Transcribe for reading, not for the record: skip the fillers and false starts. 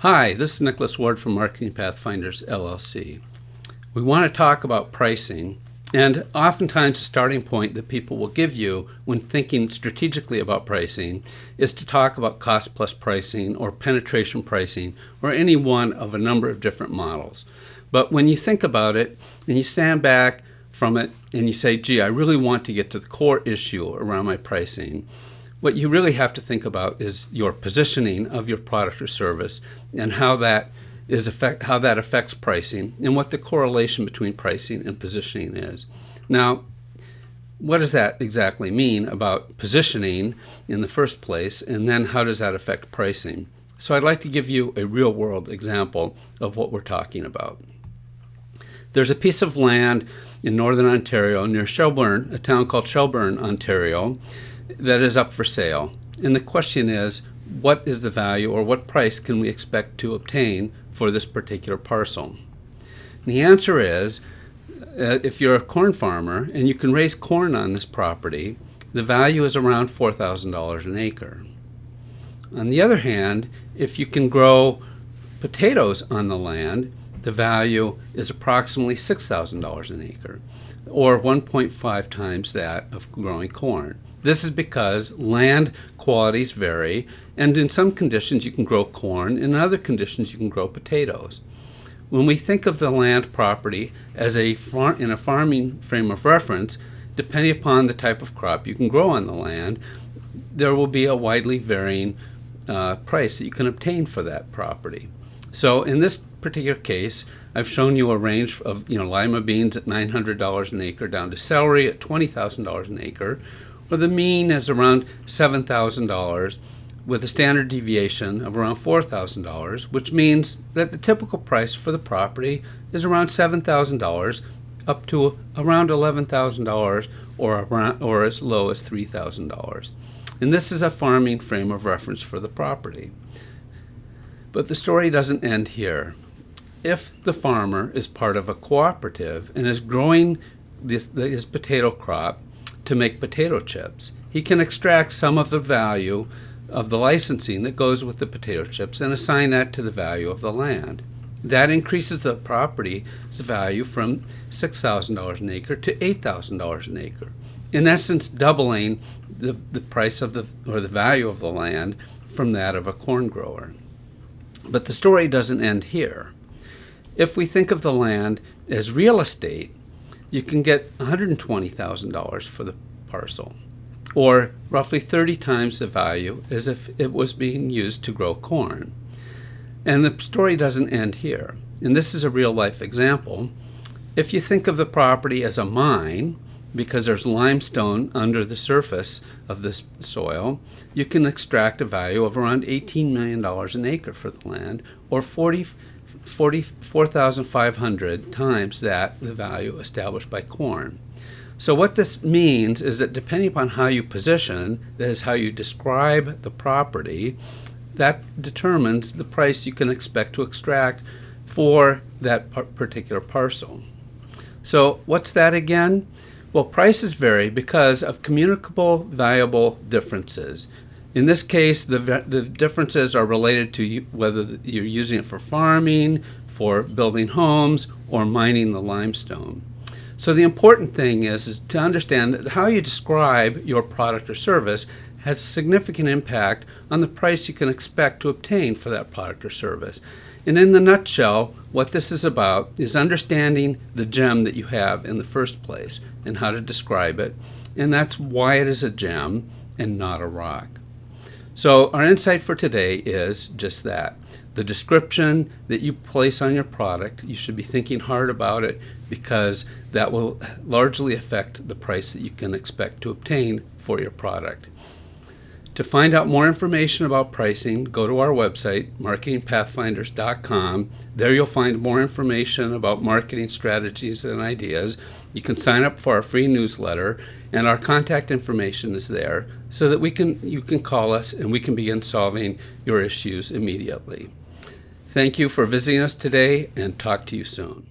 Hi, this is Nicholas Ward from Marketing Pathfinders, LLC. We want to talk about pricing, and oftentimes the starting point that people will give you when thinking strategically about pricing is to talk about cost plus pricing or penetration pricing or any one of a number of different models. But when you think about it and you stand back from it and you say, gee, I really want to get to the core issue around my pricing, what you really have to think about is your positioning of your product or service and how that affects pricing and what the correlation between pricing and positioning is. Now, what does that exactly mean about positioning in the first place, and then how does that affect pricing? So I'd like to give you a real-world example of what we're talking about. There's a piece of land in northern Ontario near Shelburne, a town called Shelburne, Ontario, that is up for sale. And the question is, what is the value or what price can we expect to obtain for this particular parcel? And the answer is, if you're a corn farmer and you can raise corn on this property, the value is around $4,000 an acre. On the other hand, if you can grow potatoes on the land, the value is approximately $6,000 an acre, or 1.5 times that of growing corn. This is because land qualities vary, and in some conditions you can grow corn, in other conditions you can grow potatoes. When we think of the land property as in a farming frame of reference, depending upon the type of crop you can grow on the land, there will be a widely varying price that you can obtain for that property. So in this particular case, I've shown you a range of lima beans at $900 an acre down to celery at $20,000 an acre, where the mean is around $7,000 with a standard deviation of around $4,000, which means that the typical price for the property is around $7,000 up to around $11,000 or as low as $3,000. And this is a farming frame of reference for the property. But the story doesn't end here. If the farmer is part of a cooperative and is growing his potato crop to make potato chips, he can extract some of the value of the licensing that goes with the potato chips and assign that to the value of the land. That increases the property's value from $6,000 an acre to $8,000 an acre, in essence doubling the price of the value of the land from that of a corn grower. But the story doesn't end here. If we think of the land as real estate, you can get $120,000 for the parcel, or roughly 30 times the value as if it was being used to grow corn. And the story doesn't end here. And this is a real-life example. If you think of the property as a mine, because there's limestone under the surface of this soil, you can extract a value of around $18 million an acre for the land, or 4,500 times the value established by corn. So what this means is that depending upon how you position, that is how you describe the property, that determines the price you can expect to extract for that particular parcel. So what's that again? Well, prices vary because of communicable valuable differences. In this case, the differences are related to whether you're using it for farming, for building homes, or mining the limestone. So the important thing is to understand that how you describe your product or service has a significant impact on the price you can expect to obtain for that product or service. And in the nutshell, what this is about is understanding the gem that you have in the first place and how to describe it. And that's why it is a gem and not a rock. So our insight for today is just that. The description that you place on your product, you should be thinking hard about it, because that will largely affect the price that you can expect to obtain for your product. To find out more information about pricing, go to our website, marketingpathfinders.com. There you'll find more information about marketing strategies and ideas. You can sign up for our free newsletter, and our contact information is there so that you can call us and we can begin solving your issues immediately. Thank you for visiting us today, and talk to you soon.